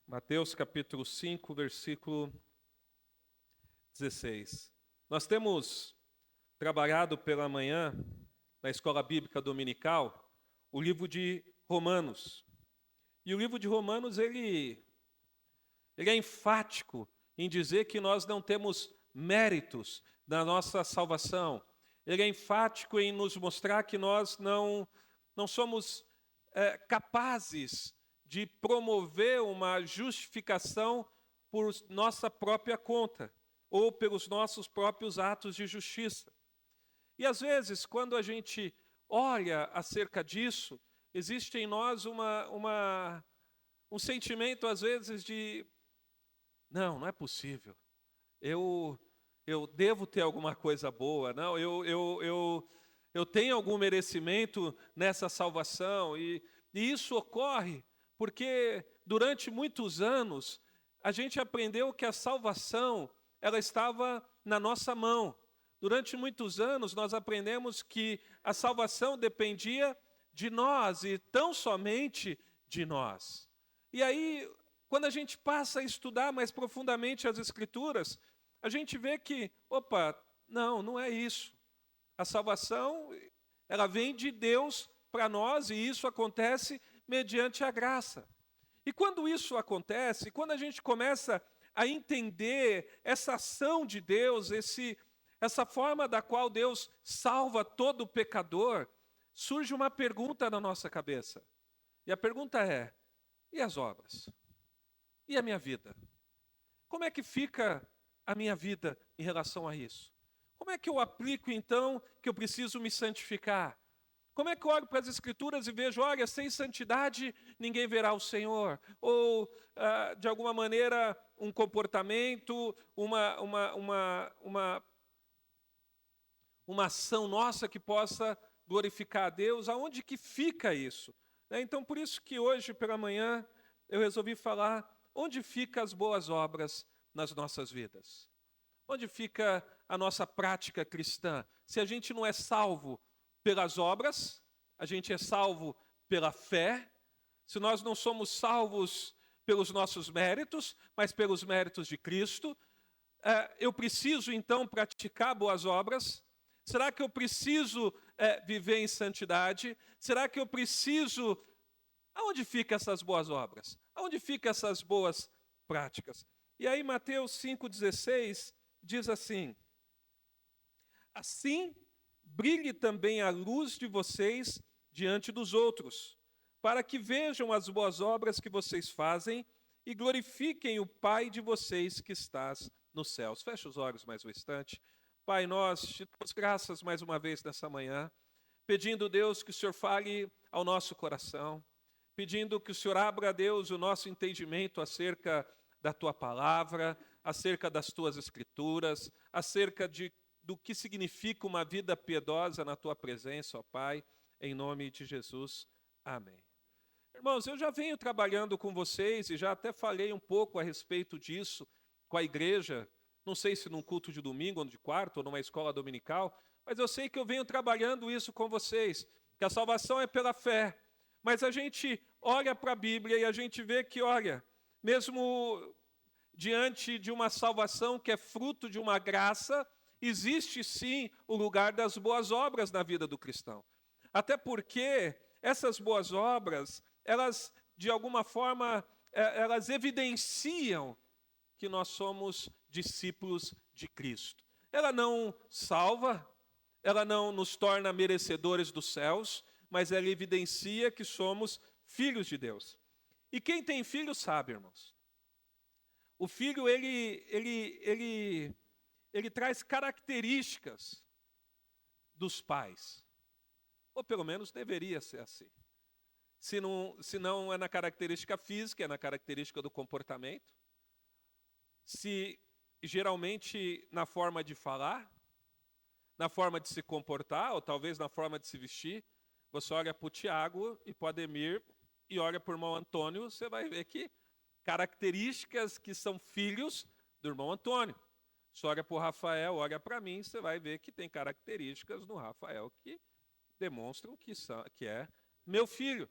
Mateus capítulo 5, versículo 16. Nós temos trabalhado pela manhã, na escola bíblica dominical, o livro de Romanos. E o livro de Romanos, ele é enfático em dizer que nós não temos méritos na nossa salvação. Ele é enfático em nos mostrar que nós não somos capazes de promover uma justificação por nossa própria conta ou pelos nossos próprios atos de justiça. E às vezes, quando a gente olha acerca disso, existe em nós um sentimento, às vezes, de não é possível. Eu devo ter alguma coisa boa, não? Eu tenho algum merecimento nessa salvação. E isso ocorre porque durante muitos anos a gente aprendeu que a salvação ela estava na nossa mão. Durante muitos anos nós aprendemos que a salvação dependia de nós e tão somente de nós. E aí, quando a gente passa a estudar mais profundamente as Escrituras, a gente vê que, não é isso. A salvação, ela vem de Deus para nós e isso acontece mediante a graça. E quando isso acontece, quando a gente começa a entender essa ação de Deus, essa forma da qual Deus salva todo pecador, surge uma pergunta na nossa cabeça. E a pergunta é: e as obras? E a minha vida? Como é que fica a minha vida em relação a isso? Como é que eu aplico, então, que eu preciso me santificar? Como é que eu olho para as Escrituras e vejo, olha, sem santidade ninguém verá o Senhor? Ou, de alguma maneira, um comportamento, uma ação nossa que possa glorificar a Deus? Aonde que fica isso? Então, por isso que hoje, pela manhã, eu resolvi falar onde ficam as boas obras nas nossas vidas. Onde fica a nossa prática cristã? Se a gente não é salvo pelas obras, a gente é salvo pela fé. Se nós não somos salvos pelos nossos méritos, mas pelos méritos de Cristo, eu preciso então praticar boas obras? Será que eu preciso viver em santidade? Será que eu preciso... Aonde ficam essas boas obras? Aonde ficam essas boas práticas? E aí Mateus 5,16 diz assim: assim brilhe também a luz de vocês diante dos outros, para que vejam as boas obras que vocês fazem e glorifiquem o Pai de vocês que estás nos céus. Feche os olhos mais um instante. Pai, nós te damos graças mais uma vez nessa manhã, pedindo, Deus, que o Senhor fale ao nosso coração, pedindo que o Senhor abra, Deus, o nosso entendimento acerca da Tua palavra, acerca das Tuas Escrituras, acerca do que significa uma vida piedosa na Tua presença, ó Pai, em nome de Jesus. Amém. Irmãos, eu já venho trabalhando com vocês e já até falei um pouco a respeito disso com a igreja, não sei se num culto de domingo, ou de quarta, ou numa escola dominical, mas eu sei que eu venho trabalhando isso com vocês, que a salvação é pela fé. Mas a gente olha para a Bíblia e a gente vê que, olha, mesmo diante de uma salvação que é fruto de uma graça, existe sim o lugar das boas obras na vida do cristão. Até porque essas boas obras, elas, de alguma forma, elas evidenciam que nós somos discípulos de Cristo. Ela não salva, ela não nos torna merecedores dos céus, mas ela evidencia que somos filhos de Deus. E quem tem filho sabe, irmãos. O filho, ele traz características dos pais. Ou pelo menos deveria ser assim. Se não é na característica física, é na característica do comportamento. Se geralmente na forma de falar, na forma de se comportar, ou talvez na forma de se vestir. Você olha para o Tiago e para o Ademir e olha para o irmão Antônio, você vai ver que características que são filhos do irmão Antônio. Você olha para o Rafael, olha para mim, você vai ver que tem características no Rafael que demonstram que é meu filho.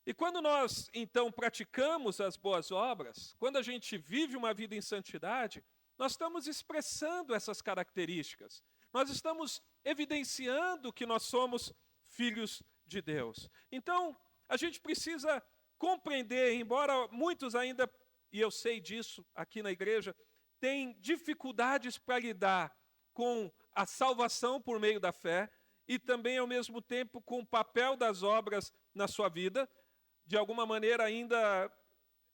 E quando nós, então, praticamos as boas obras, quando a gente vive uma vida em santidade, nós estamos expressando essas características. Nós estamos evidenciando que nós somos filhos de Deus. Então, a gente precisa compreender, embora muitos ainda, e eu sei disso aqui na igreja, têm dificuldades para lidar com a salvação por meio da fé e também, ao mesmo tempo, com o papel das obras na sua vida. De alguma maneira, ainda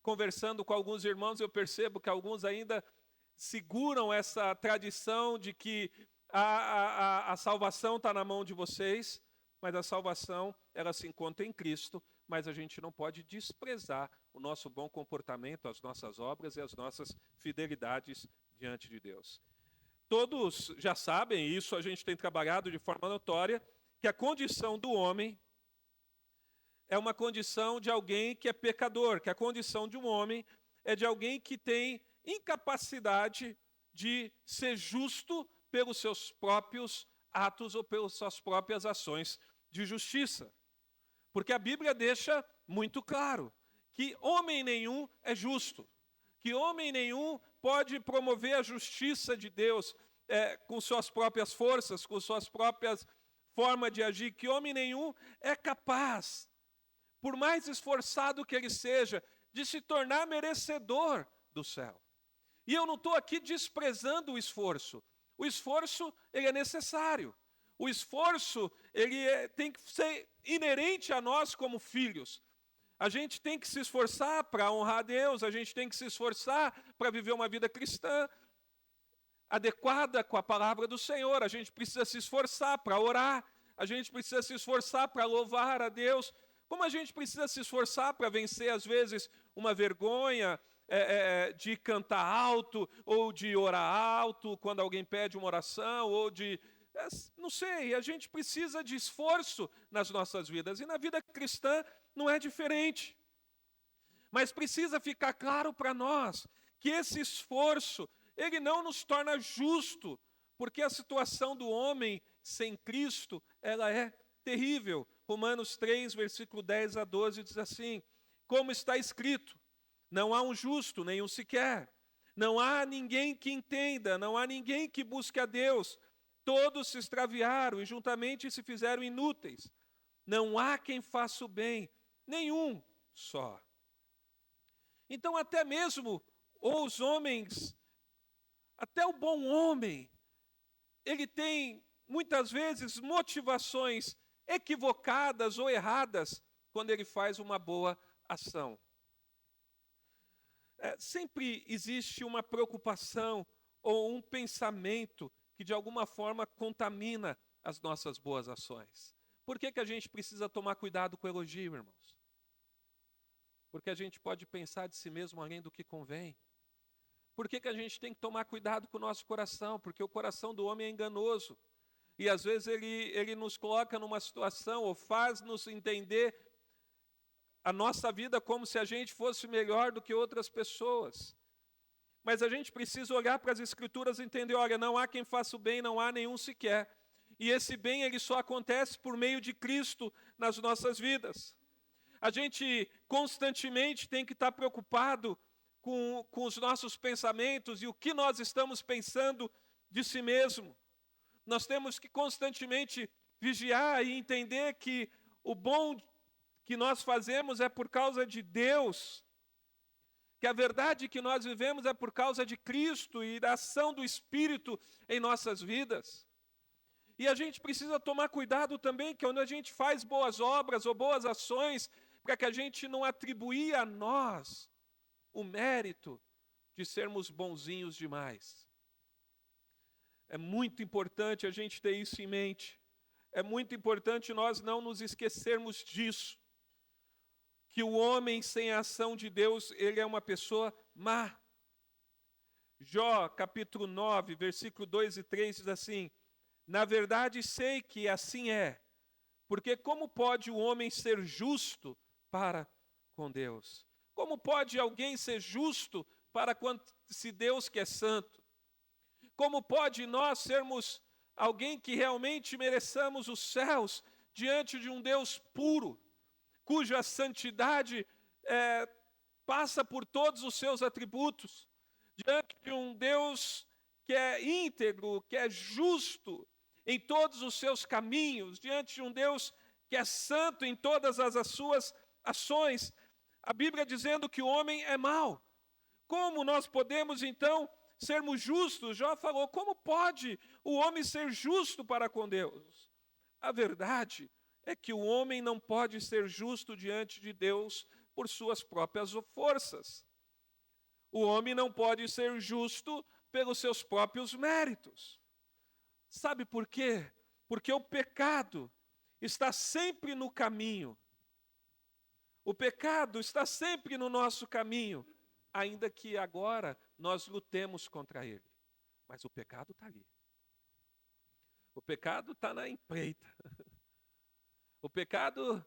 conversando com alguns irmãos, eu percebo que alguns ainda seguram essa tradição de que a salvação está na mão de vocês, mas a salvação, ela se encontra em Cristo, mas a gente não pode desprezar o nosso bom comportamento, as nossas obras e as nossas fidelidades diante de Deus. Todos já sabem, e isso a gente tem trabalhado de forma notória, que a condição do homem é uma condição de alguém que é pecador, que a condição de um homem é de alguém que tem incapacidade de ser justo pelos seus próprios atos ou pelas suas próprias ações de justiça. Porque a Bíblia deixa muito claro que homem nenhum é justo, que homem nenhum pode promover a justiça de Deus com suas próprias forças, com suas próprias formas de agir, que homem nenhum é capaz, por mais esforçado que ele seja, de se tornar merecedor do céu. E eu não estou aqui desprezando o esforço. O esforço, ele é necessário. O esforço, tem que ser inerente a nós como filhos. A gente tem que se esforçar para honrar a Deus, a gente tem que se esforçar para viver uma vida cristã adequada com a palavra do Senhor. A gente precisa se esforçar para orar, a gente precisa se esforçar para louvar a Deus, como a gente precisa se esforçar para vencer, às vezes, uma vergonha de cantar alto, ou de orar alto quando alguém pede uma oração, ou de... não sei, a gente precisa de esforço nas nossas vidas, e na vida cristã não é diferente. Mas precisa ficar claro para nós que esse esforço, ele não nos torna justo, porque a situação do homem sem Cristo, ela é terrível. Romanos 3, versículo 10 a 12 diz assim: como está escrito, não há um justo, nenhum sequer. Não há ninguém que entenda, não há ninguém que busque a Deus. Todos se extraviaram e juntamente se fizeram inúteis. Não há quem faça o bem, nenhum só. Então até mesmo os homens, até o bom homem, ele tem muitas vezes motivações equivocadas ou erradas quando ele faz uma boa ação. Sempre existe uma preocupação ou um pensamento que de alguma forma contamina as nossas boas ações. Por que a gente precisa tomar cuidado com o elogio, irmãos? Porque a gente pode pensar de si mesmo além do que convém. Por que a gente tem que tomar cuidado com o nosso coração? Porque o coração do homem é enganoso. E às vezes ele nos coloca numa situação ou faz-nos entender a nossa vida como se a gente fosse melhor do que outras pessoas. Mas a gente precisa olhar para as Escrituras e entender, olha, não há quem faça o bem, não há nenhum sequer. E esse bem, ele só acontece por meio de Cristo nas nossas vidas. A gente constantemente tem que estar preocupado com os nossos pensamentos e o que nós estamos pensando de si mesmo. Nós temos que constantemente vigiar e entender que o bom que nós fazemos é por causa de Deus, que a verdade que nós vivemos é por causa de Cristo e da ação do Espírito em nossas vidas. E a gente precisa tomar cuidado também que quando a gente faz boas obras ou boas ações, para que a gente não atribuir a nós o mérito de sermos bonzinhos demais. É muito importante a gente ter isso em mente. É muito importante nós não nos esquecermos disso. Que o homem sem a ação de Deus, ele é uma pessoa má. Jó, capítulo 9, versículo 2 e 3 diz assim: na verdade sei que assim é, porque como pode o homem ser justo para com Deus? Como pode alguém ser justo para se Deus que é santo? Como pode nós sermos alguém que realmente mereçamos os céus diante de um Deus puro? cuja santidade passa por todos os seus atributos, diante de um Deus que é íntegro, que é justo em todos os seus caminhos, diante de um Deus que é santo em todas as suas ações, a Bíblia dizendo que o homem é mau. Como nós podemos, então, sermos justos? Jó falou, como pode o homem ser justo para com Deus? A verdade é que o homem não pode ser justo diante de Deus por suas próprias forças. O homem não pode ser justo pelos seus próprios méritos. Sabe por quê? Porque o pecado está sempre no caminho. O pecado está sempre no nosso caminho, ainda que agora nós lutemos contra ele. Mas o pecado está ali. O pecado está na empreita. O pecado,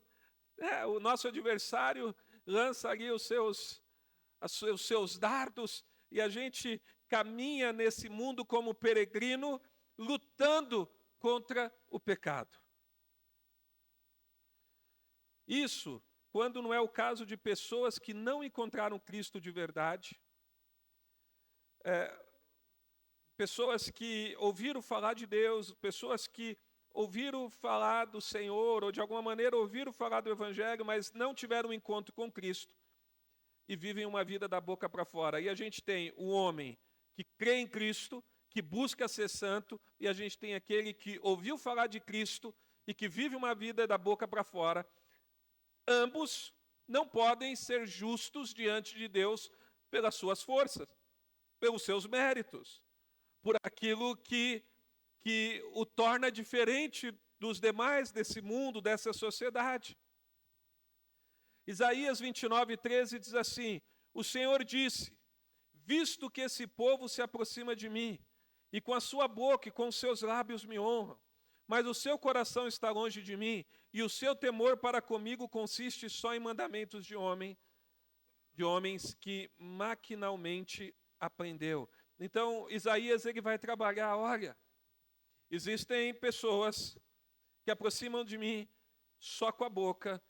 o nosso adversário lança ali os seus dardos e a gente caminha nesse mundo como peregrino, lutando contra o pecado. Isso quando não é o caso de pessoas que não encontraram Cristo de verdade, pessoas que ouviram falar de Deus, pessoas que ouviram falar do Senhor, ou de alguma maneira ouviram falar do Evangelho, mas não tiveram um encontro com Cristo, e vivem uma vida da boca para fora. E a gente tem o homem que crê em Cristo, que busca ser santo, e a gente tem aquele que ouviu falar de Cristo e que vive uma vida da boca para fora. Ambos não podem ser justos diante de Deus pelas suas forças, pelos seus méritos, por aquilo que o torna diferente dos demais desse mundo, dessa sociedade. Isaías 29:13 diz assim: o Senhor disse, visto que esse povo se aproxima de mim, e com a sua boca e com os seus lábios me honram, mas o seu coração está longe de mim, e o seu temor para comigo consiste só em mandamentos de homens que maquinalmente aprendeu. Então, Isaías ele vai trabalhar, olha, existem pessoas que aproximam de mim só com a boca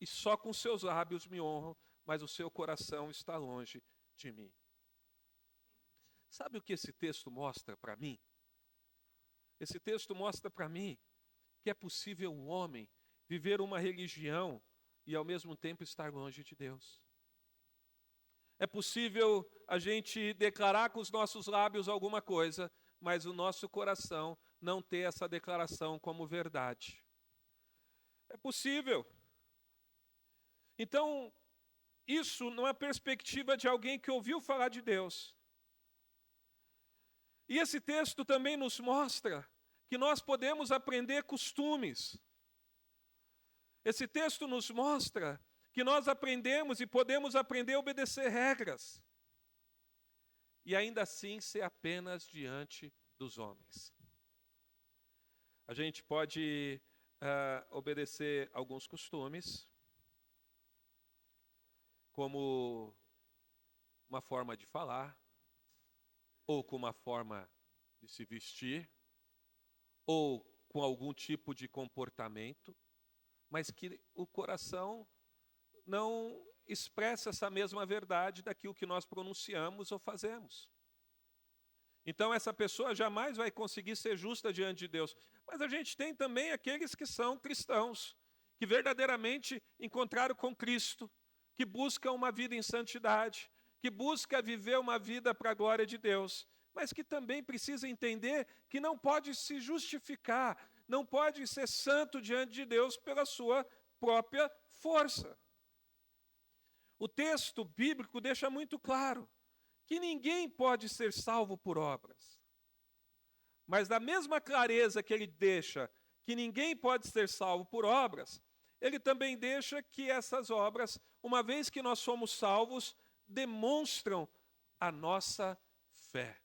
e só com seus lábios me honram, mas o seu coração está longe de mim. Sabe o que esse texto mostra para mim? Esse texto mostra para mim que é possível um homem viver uma religião e ao mesmo tempo estar longe de Deus. É possível a gente declarar com os nossos lábios alguma coisa, mas o nosso coração não ter essa declaração como verdade. É possível. Então, isso numa perspectiva de alguém que ouviu falar de Deus. E esse texto também nos mostra que nós podemos aprender costumes. Esse texto nos mostra que nós aprendemos e podemos aprender a obedecer regras. E ainda assim ser apenas diante dos homens. A gente pode obedecer alguns costumes, como uma forma de falar, ou com uma forma de se vestir, ou com algum tipo de comportamento, mas que o coração não expressa essa mesma verdade daquilo que nós pronunciamos ou fazemos. Então essa pessoa jamais vai conseguir ser justa diante de Deus. Mas a gente tem também aqueles que são cristãos, que verdadeiramente encontraram com Cristo, que buscam uma vida em santidade, que busca viver uma vida para a glória de Deus, mas que também precisa entender que não pode se justificar, não pode ser santo diante de Deus pela sua própria força. O texto bíblico deixa muito claro que ninguém pode ser salvo por obras. Mas da mesma clareza que ele deixa que ninguém pode ser salvo por obras, ele também deixa que essas obras, uma vez que nós somos salvos, demonstram a nossa fé.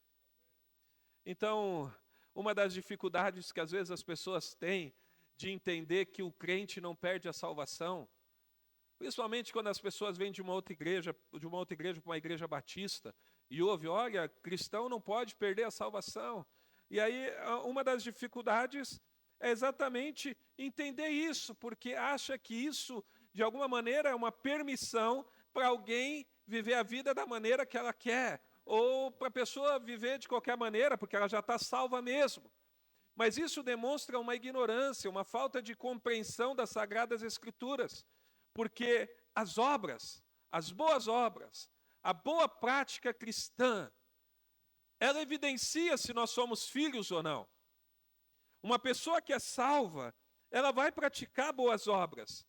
Então, uma das dificuldades que às vezes as pessoas têm de entender que o crente não perde a salvação, principalmente quando as pessoas vêm de uma outra igreja para uma igreja batista, e ouve, olha, cristão não pode perder a salvação. E aí, uma das dificuldades é exatamente entender isso, porque acha que isso de alguma maneira, é uma permissão para alguém viver a vida da maneira que ela quer, ou para a pessoa viver de qualquer maneira, porque ela já está salva mesmo. Mas isso demonstra uma ignorância, uma falta de compreensão das Sagradas Escrituras, porque as obras, as boas obras, a boa prática cristã, ela evidencia se nós somos filhos ou não. Uma pessoa que é salva, ela vai praticar boas obras,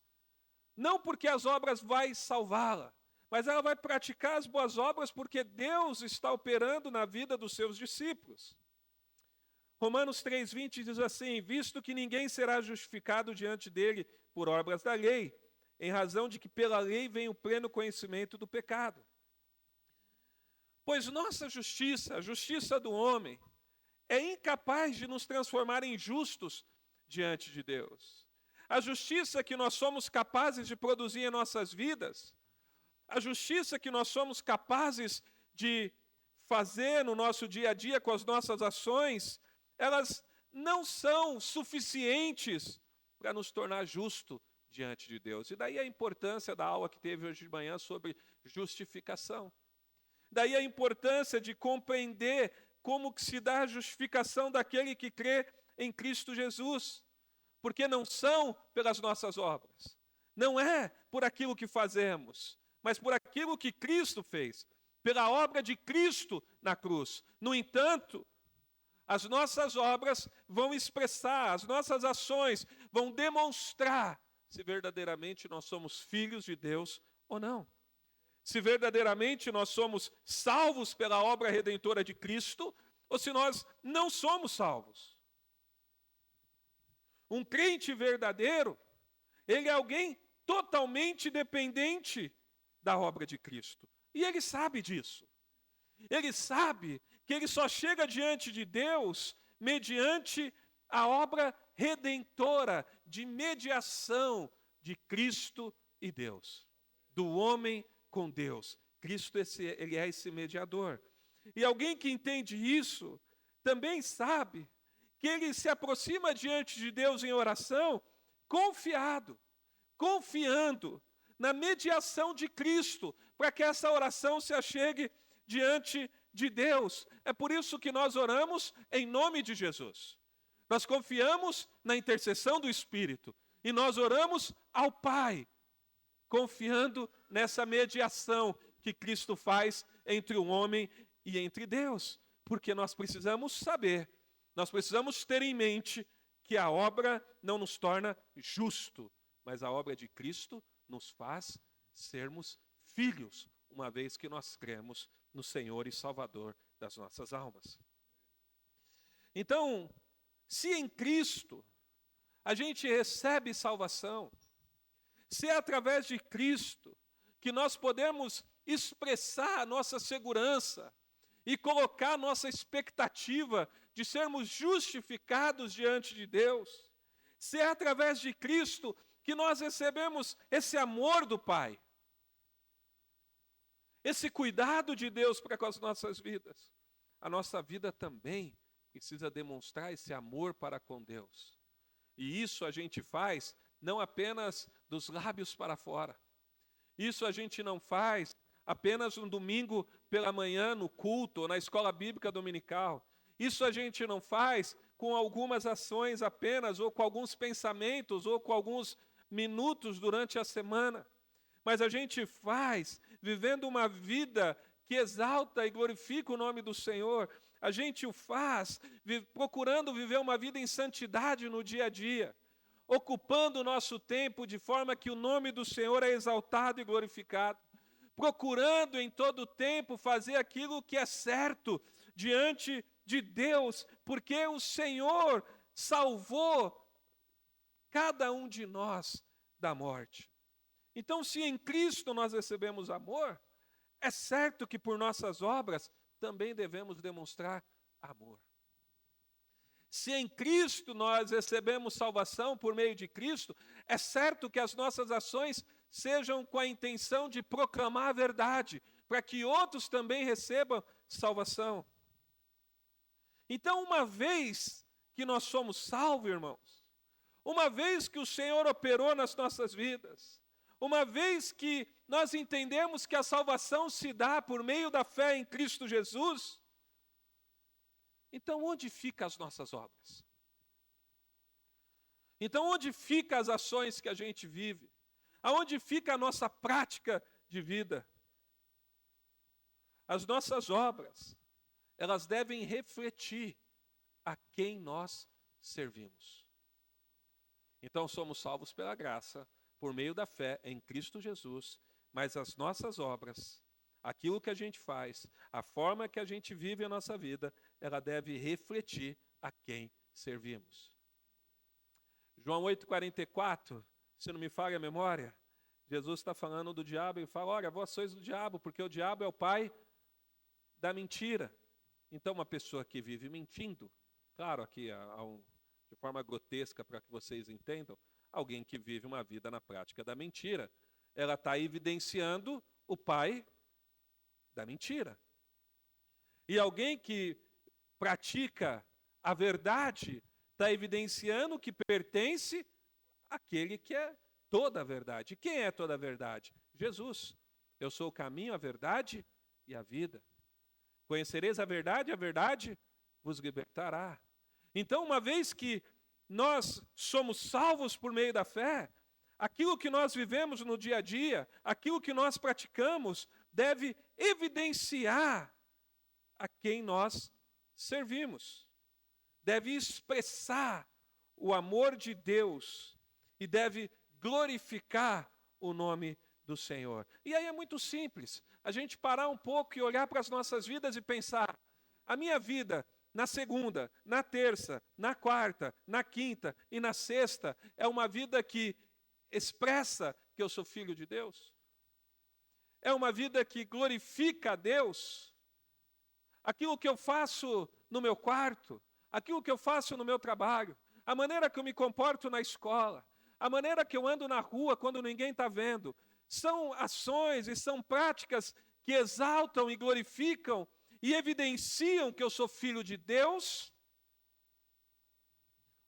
não porque as obras vai salvá-la, mas ela vai praticar as boas obras porque Deus está operando na vida dos seus discípulos. Romanos 3,20 diz assim: visto que ninguém será justificado diante dele por obras da lei, em razão de que pela lei vem o pleno conhecimento do pecado. Pois nossa justiça, a justiça do homem, é incapaz de nos transformar em justos diante de Deus. A justiça que nós somos capazes de produzir em nossas vidas, a justiça que nós somos capazes de fazer no nosso dia a dia com as nossas ações, elas não são suficientes para nos tornar justo diante de Deus. E daí a importância da aula que teve hoje de manhã sobre justificação. Daí a importância de compreender como que se dá a justificação daquele que crê em Cristo Jesus. Porque não são pelas nossas obras, não é por aquilo que fazemos, mas por aquilo que Cristo fez, pela obra de Cristo na cruz. No entanto, as nossas obras vão expressar, as nossas ações vão demonstrar se verdadeiramente nós somos filhos de Deus ou não. Se verdadeiramente nós somos salvos pela obra redentora de Cristo, ou se nós não somos salvos. Um crente verdadeiro, ele é alguém totalmente dependente da obra de Cristo. E ele sabe disso. Ele sabe que ele só chega diante de Deus mediante a obra redentora de mediação de Cristo e Deus, do homem com Deus. Cristo, ele é esse mediador. E alguém que entende isso, também sabe que ele se aproxima diante de Deus em oração, confiando na mediação de Cristo, para que essa oração se achegue diante de Deus. É por isso que nós oramos em nome de Jesus. Nós confiamos na intercessão do Espírito, e nós oramos ao Pai, confiando nessa mediação que Cristo faz entre o homem e entre Deus, porque nós precisamos saber, nós precisamos ter em mente que a obra não nos torna justo, mas a obra de Cristo nos faz sermos filhos, uma vez que nós cremos no Senhor e Salvador das nossas almas. Então, se em Cristo a gente recebe salvação, se é através de Cristo que nós podemos expressar a nossa segurança e colocar a nossa expectativa de sermos justificados diante de Deus, se é através de Cristo que nós recebemos esse amor do Pai, esse cuidado de Deus para com as nossas vidas, a nossa vida também precisa demonstrar esse amor para com Deus. E isso a gente faz não apenas dos lábios para fora. Isso a gente não faz apenas um domingo pela manhã no culto ou na escola bíblica dominical. Isso a gente não faz com algumas ações apenas, ou com alguns pensamentos, ou com alguns minutos durante a semana. Mas a gente faz vivendo uma vida que exalta e glorifica o nome do Senhor. A gente o faz procurando viver uma vida em santidade no dia a dia, ocupando o nosso tempo de forma que o nome do Senhor é exaltado e glorificado, procurando em todo o tempo fazer aquilo que é certo diante de Deus, porque o Senhor salvou cada um de nós da morte. Então, se em Cristo nós recebemos amor, é certo que por nossas obras também devemos demonstrar amor. Se em Cristo nós recebemos salvação por meio de Cristo, é certo que as nossas ações sejam com a intenção de proclamar a verdade, para que outros também recebam salvação. Então, uma vez que nós somos salvos, irmãos, uma vez que o Senhor operou nas nossas vidas, Uma vez que nós entendemos que a salvação se dá por meio da fé em Cristo Jesus, então onde ficam as nossas obras? Então onde ficam as ações que a gente vive? Aonde fica a nossa prática de vida? As nossas obras, elas devem refletir a quem nós servimos. Então somos salvos pela graça, por meio da fé em Cristo Jesus, mas as nossas obras, aquilo que a gente faz, a forma que a gente vive a nossa vida, ela deve refletir a quem servimos. João 8,44, se não me falha a memória, Jesus está falando do diabo e fala, olha, vós sois do diabo, porque o diabo é o pai da mentira. Então uma pessoa que vive mentindo, claro, aqui de forma grotesca para que vocês entendam, alguém que vive uma vida na prática da mentira, ela está evidenciando o pai da mentira. E alguém que pratica a verdade está evidenciando que pertence àquele que é toda a verdade. Quem é toda a verdade? Jesus. Eu sou o caminho, a verdade e a vida. Conhecereis a verdade vos libertará. Então, uma vez que nós somos salvos por meio da fé, aquilo que nós vivemos no dia a dia, aquilo que nós praticamos, deve evidenciar a quem nós servimos. Deve expressar o amor de Deus e deve glorificar o nome do Senhor. E aí é muito simples, a gente parar um pouco e olhar para as nossas vidas e pensar, a minha vida na segunda, na terça, na quarta, na quinta e na sexta é uma vida que expressa que eu sou filho de Deus? É uma vida que glorifica a Deus? Aquilo que eu faço no meu quarto, aquilo que eu faço no meu trabalho, a maneira que eu me comporto na escola, a maneira que eu ando na rua quando ninguém está vendo, são ações e são práticas que exaltam e glorificam e evidenciam que eu sou filho de Deus?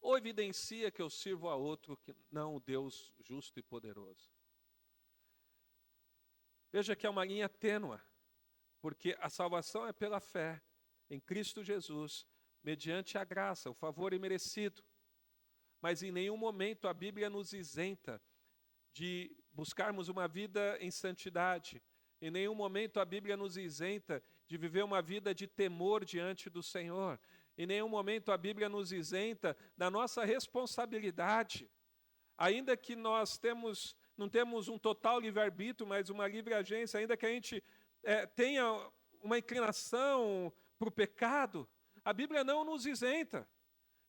Ou evidencia que eu sirvo a outro que não o Deus justo e poderoso? Veja que é uma linha tênue, porque a salvação é pela fé em Cristo Jesus, mediante a graça, o favor imerecido. Mas em nenhum momento a Bíblia nos isenta de buscarmos uma vida em santidade. Em nenhum momento a Bíblia nos isenta de viver uma vida de temor diante do Senhor. Em nenhum momento a Bíblia nos isenta da nossa responsabilidade. Ainda que nós não temos um total livre-arbítrio, mas uma livre agência, ainda que a gente tenha uma inclinação para o pecado, a Bíblia não nos isenta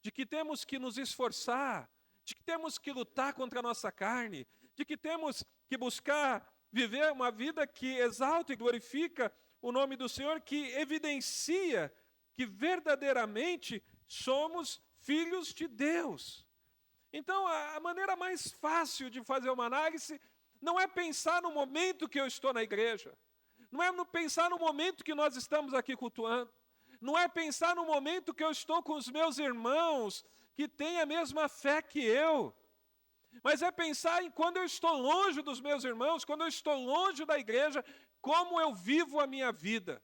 de que temos que nos esforçar, de que temos que lutar contra a nossa carne, de que temos que buscar viver uma vida que exalta e glorifica o nome do Senhor, que evidencia que verdadeiramente somos filhos de Deus. Então, a maneira mais fácil de fazer uma análise não é pensar no momento que eu estou na igreja, não é pensar no momento que nós estamos aqui cultuando, não é pensar no momento que eu estou com os meus irmãos que têm a mesma fé que eu, mas é pensar em quando eu estou longe dos meus irmãos, quando eu estou longe da igreja, como eu vivo a minha vida.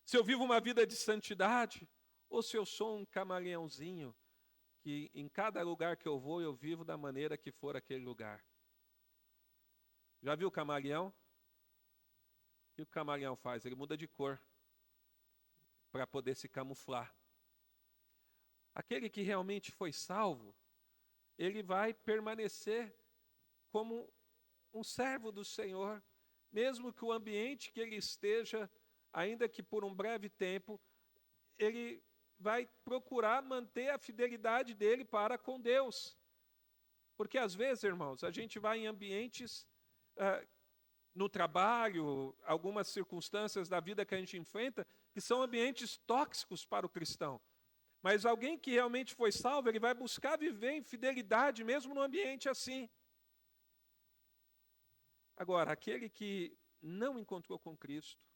Se eu vivo uma vida de santidade, ou se eu sou um camaleãozinho, que em cada lugar que eu vou, eu vivo da maneira que for aquele lugar. Já viu o camaleão? O que o camaleão faz? Ele muda de cor para poder se camuflar. Aquele que realmente foi salvo, ele vai permanecer como um servo do Senhor, mesmo que o ambiente que ele esteja, ainda que por um breve tempo, ele vai procurar manter a fidelidade dele para com Deus. Porque às vezes, irmãos, a gente vai em ambientes no trabalho, algumas circunstâncias da vida que a gente enfrenta, que são ambientes tóxicos para o cristão. Mas alguém que realmente foi salvo, ele vai buscar viver em fidelidade, mesmo num ambiente assim. Agora, aquele que não encontrou com Cristo,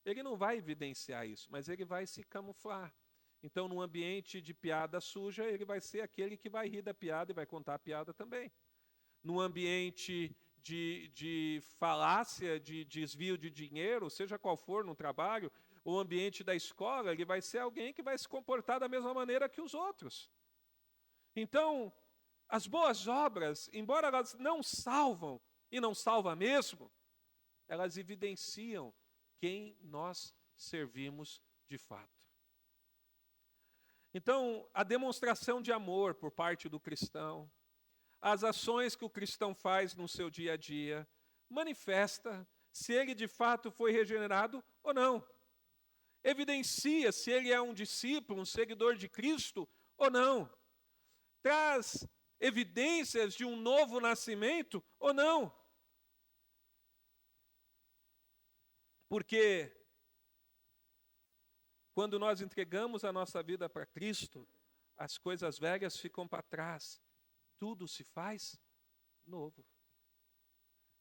ele não vai evidenciar isso, mas ele vai se camuflar. Então, num ambiente de piada suja, ele vai ser aquele que vai rir da piada e vai contar a piada também. num ambiente de falácia, de desvio de dinheiro, seja qual for no trabalho, o ambiente da escola, ele vai ser alguém que vai se comportar da mesma maneira que os outros. Então, as boas obras, embora elas não salvam, e não salvam mesmo, elas evidenciam quem nós servimos de fato. Então, a demonstração de amor por parte do cristão, as ações que o cristão faz no seu dia a dia, manifesta se ele de fato foi regenerado ou não. Evidencia se ele é um discípulo, um seguidor de Cristo ou não. Traz evidências de um novo nascimento ou não. Porque quando nós entregamos a nossa vida para Cristo, as coisas velhas ficam para trás, tudo se faz novo.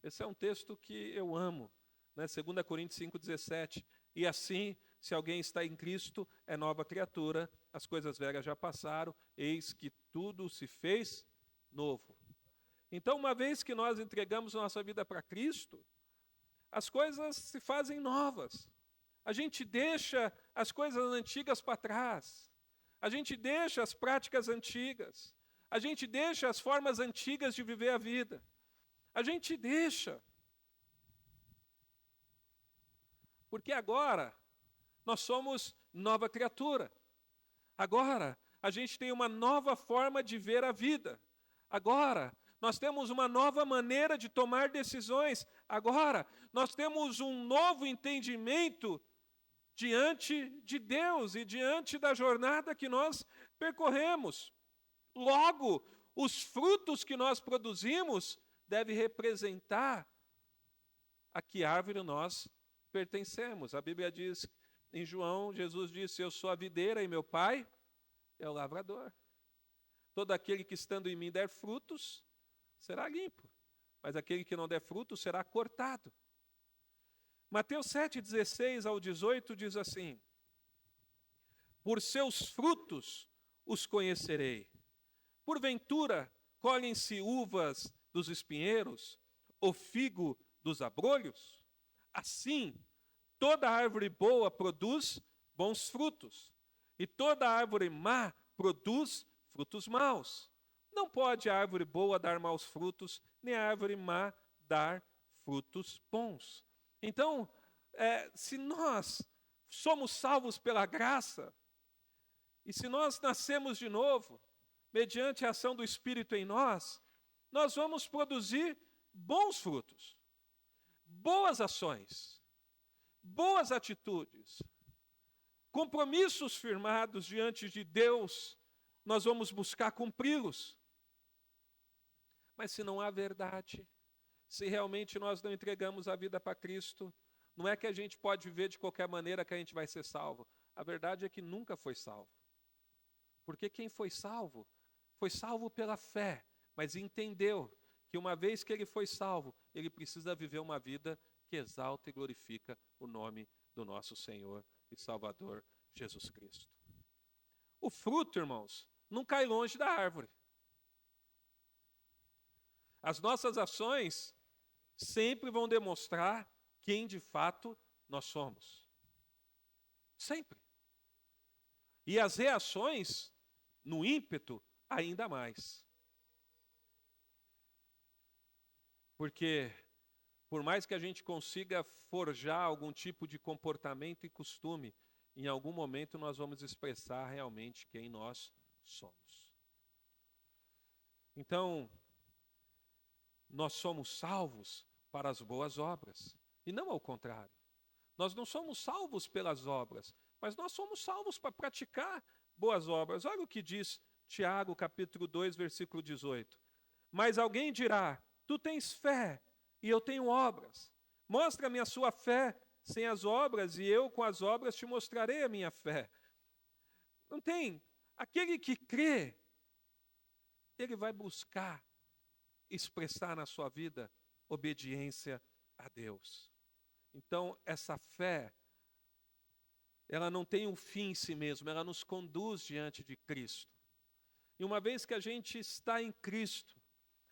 Esse é um texto que eu amo, né? 2 Coríntios 5,17. E assim, se alguém está em Cristo, é nova criatura, as coisas velhas já passaram, eis que tudo se fez novo. Então, uma vez que nós entregamos nossa vida para Cristo, as coisas se fazem novas. A gente deixa as coisas antigas para trás. A gente deixa as práticas antigas. A gente deixa as formas antigas de viver a vida. A gente deixa. Porque agora nós somos nova criatura. Agora a gente tem uma nova forma de ver a vida. Agora nós temos uma nova maneira de tomar decisões. Agora nós temos um novo entendimento diante de Deus e diante da jornada que nós percorremos. Logo, os frutos que nós produzimos devem representar a que árvore nós pertencemos. A Bíblia diz, em João, Jesus disse, eu sou a videira e meu pai é o lavrador. Todo aquele que estando em mim der frutos, será limpo. Mas aquele que não der frutos, será cortado. Mateus 7, 16 ao 18 diz assim, por seus frutos os conhecerei. Porventura, colhem-se uvas dos espinheiros, ou figo dos abrolhos? Assim, toda árvore boa produz bons frutos, e toda árvore má produz frutos maus. Não pode a árvore boa dar maus frutos, nem a árvore má dar frutos bons. Então, se nós somos salvos pela graça, e se nós nascemos de novo, mediante a ação do Espírito em nós, nós vamos produzir bons frutos, boas ações, boas atitudes, compromissos firmados diante de Deus, nós vamos buscar cumpri-los. Mas se não há verdade, se realmente nós não entregamos a vida para Cristo, não é que a gente pode viver de qualquer maneira que a gente vai ser salvo. A verdade é que nunca foi salvo. Porque quem foi salvo pela fé, mas entendeu que uma vez que ele foi salvo, ele precisa viver uma vida que exalta e glorifica o nome do nosso Senhor e Salvador Jesus Cristo. O fruto, irmãos, não cai longe da árvore. As nossas ações sempre vão demonstrar quem de fato nós somos. Sempre. E as reações, no ímpeto, ainda mais. Porque, por mais que a gente consiga forjar algum tipo de comportamento e costume, em algum momento nós vamos expressar realmente quem nós somos. Então, nós somos salvos para as boas obras, e não ao contrário. Nós não somos salvos pelas obras, mas nós somos salvos para praticar boas obras. Olha o que diz Tiago, capítulo 2, versículo 18. Mas alguém dirá, tu tens fé e eu tenho obras. Mostra-me a sua fé sem as obras e eu com as obras te mostrarei a minha fé. Não tem. Aquele que crê, ele vai buscar expressar na sua vida obediência a Deus. Então, essa fé, ela não tem um fim em si mesma, ela nos conduz diante de Cristo. E uma vez que a gente está em Cristo,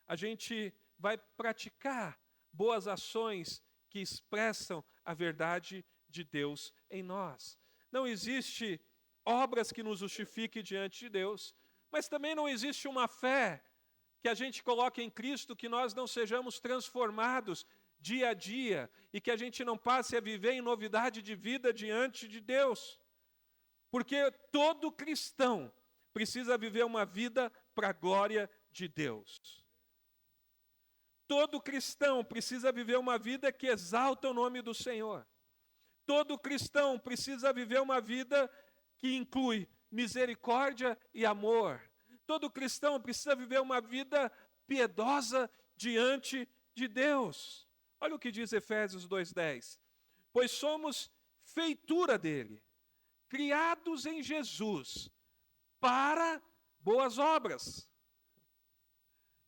a gente vai praticar boas ações que expressam a verdade de Deus em nós. Não existe obras que nos justifiquem diante de Deus, mas também não existe uma fé que a gente coloque em Cristo que nós não sejamos transformados dia a dia e que a gente não passe a viver em novidade de vida diante de Deus. Porque todo cristão precisa viver uma vida para a glória de Deus. Todo cristão precisa viver uma vida que exalta o nome do Senhor. Todo cristão precisa viver uma vida que inclui misericórdia e amor. Todo cristão precisa viver uma vida piedosa diante de Deus. Olha o que diz Efésios 2:10. Pois somos feitura dele, criados em Jesus, para boas obras.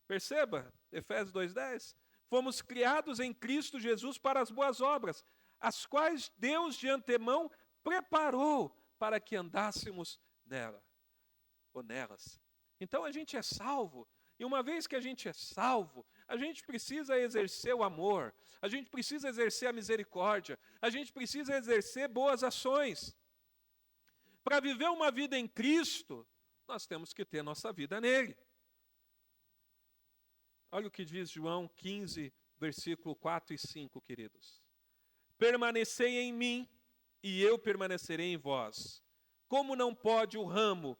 Perceba, Efésios 2:10. Fomos criados em Cristo Jesus para as boas obras, as quais Deus de antemão preparou para que andássemos nela, ou nelas. Então a gente é salvo, e uma vez que a gente é salvo, a gente precisa exercer o amor, a gente precisa exercer a misericórdia, a gente precisa exercer boas ações. Para viver uma vida em Cristo, nós temos que ter nossa vida nele. Olha o que diz João 15, versículo 4 e 5, queridos. Permanecei em mim, e eu permanecerei em vós. Como não pode o ramo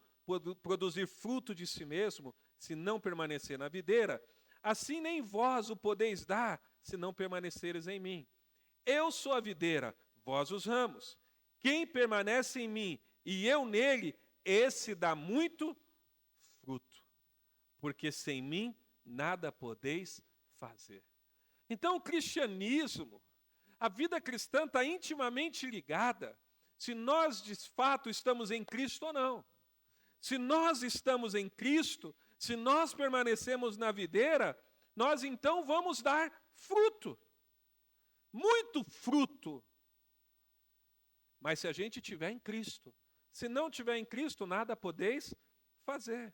produzir fruto de si mesmo, se não permanecer na videira, assim nem vós o podeis dar, se não permaneceres em mim. Eu sou a videira, vós os ramos. Quem permanece em mim e eu nele, esse dá muito fruto, porque sem mim nada podeis fazer. Então o cristianismo, a vida cristã está intimamente ligada se nós de fato estamos em Cristo ou não. Se nós estamos em Cristo, se nós permanecemos na videira, nós então vamos dar fruto. Muito fruto. Mas se a gente estiver em Cristo, se não estiver em Cristo, nada podeis fazer.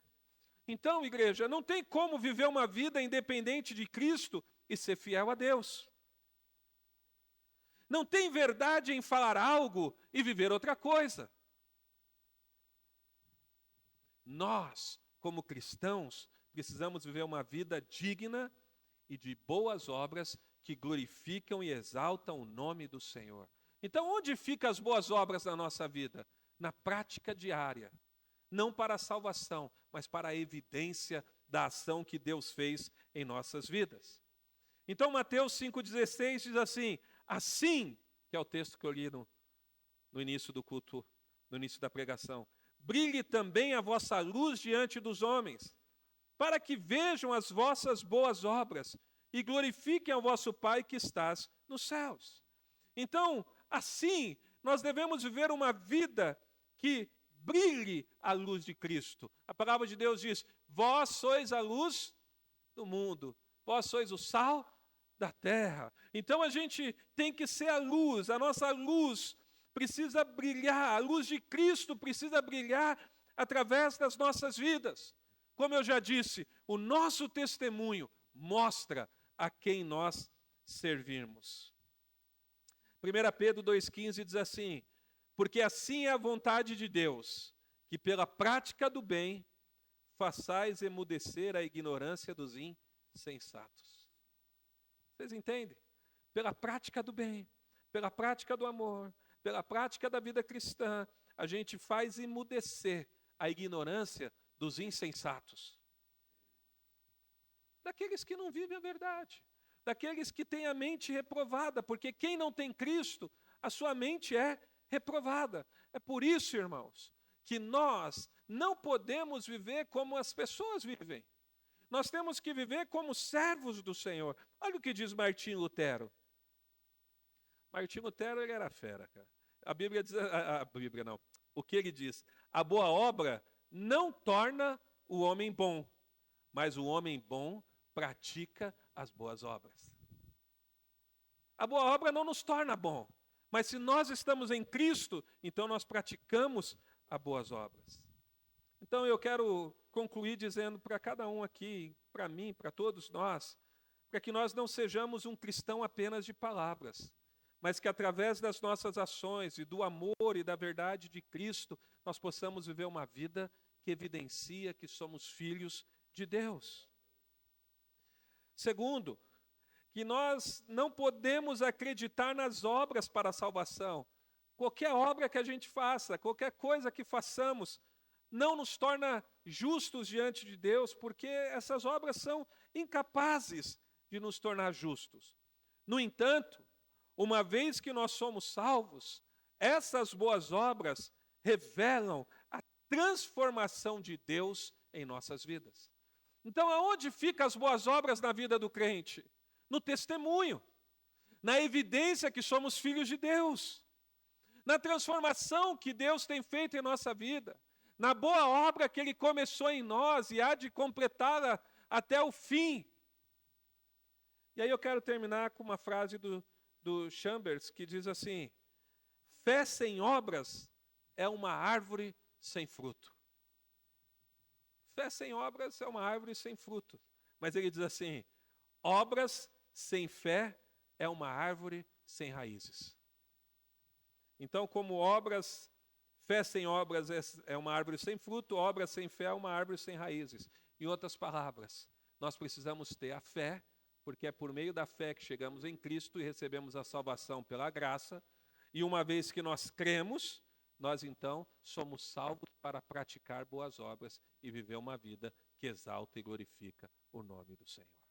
Então, igreja, não tem como viver uma vida independente de Cristo e ser fiel a Deus. Não tem verdade em falar algo e viver outra coisa. Nós, como cristãos, precisamos viver uma vida digna e de boas obras que glorificam e exaltam o nome do Senhor. Então, onde ficam as boas obras na nossa vida? Na prática diária. Não para a salvação, mas para a evidência da ação que Deus fez em nossas vidas. Então, Mateus 5,16 diz assim, que é o texto que eu li no início do culto, no início da pregação, brilhe também a vossa luz diante dos homens, para que vejam as vossas boas obras e glorifiquem ao vosso Pai que estás nos céus. Então, assim, nós devemos viver uma vida que brilhe a luz de Cristo. A palavra de Deus diz, vós sois a luz do mundo, vós sois o sal da terra. Então a gente tem que ser a luz, a nossa luz precisa brilhar, a luz de Cristo precisa brilhar através das nossas vidas. Como eu já disse, o nosso testemunho mostra a quem nós servirmos. 1 Pedro 2,15 diz assim, porque assim é a vontade de Deus, que pela prática do bem façais emudecer a ignorância dos insensatos. Vocês entendem? Pela prática do bem, pela prática do amor, pela prática da vida cristã, a gente faz emudecer a ignorância dos insensatos. Daqueles que não vivem a verdade, daqueles que têm a mente reprovada, porque quem não tem Cristo, a sua mente é reprovada. É por isso, irmãos, que nós não podemos viver como as pessoas vivem. Nós temos que viver como servos do Senhor. Olha o que diz Martim Lutero. Martim Lutero, ele era fera, cara. A Bíblia diz, a Bíblia não, o que ele diz? A boa obra não torna o homem bom, mas o homem bom pratica as boas obras. A boa obra não nos torna bom, mas se nós estamos em Cristo, então nós praticamos as boas obras. Então eu quero concluir dizendo para cada um aqui, para mim, para todos nós, para que nós não sejamos um cristão apenas de palavras, mas que através das nossas ações e do amor e da verdade de Cristo, nós possamos viver uma vida que evidencia que somos filhos de Deus. Segundo, que nós não podemos acreditar nas obras para a salvação. Qualquer obra que a gente faça, qualquer coisa que façamos, não nos torna justos diante de Deus, porque essas obras são incapazes de nos tornar justos. No entanto, uma vez que nós somos salvos, essas boas obras revelam a transformação de Deus em nossas vidas. Então, aonde ficam as boas obras na vida do crente? No testemunho, na evidência que somos filhos de Deus, na transformação que Deus tem feito em nossa vida, na boa obra que Ele começou em nós e há de completá-la até o fim. E aí eu quero terminar com uma frase do Chambers, que diz assim: fé sem obras é uma árvore sem fruto. Fé sem obras é uma árvore sem fruto. Mas ele diz assim: obras sem fé é uma árvore sem raízes. Então, como fé sem obras é uma árvore sem fruto, obra sem fé é uma árvore sem raízes. Em outras palavras, nós precisamos ter a fé, porque é por meio da fé que chegamos em Cristo e recebemos a salvação pela graça. E uma vez que nós cremos, nós então somos salvos para praticar boas obras e viver uma vida que exalta e glorifica o nome do Senhor.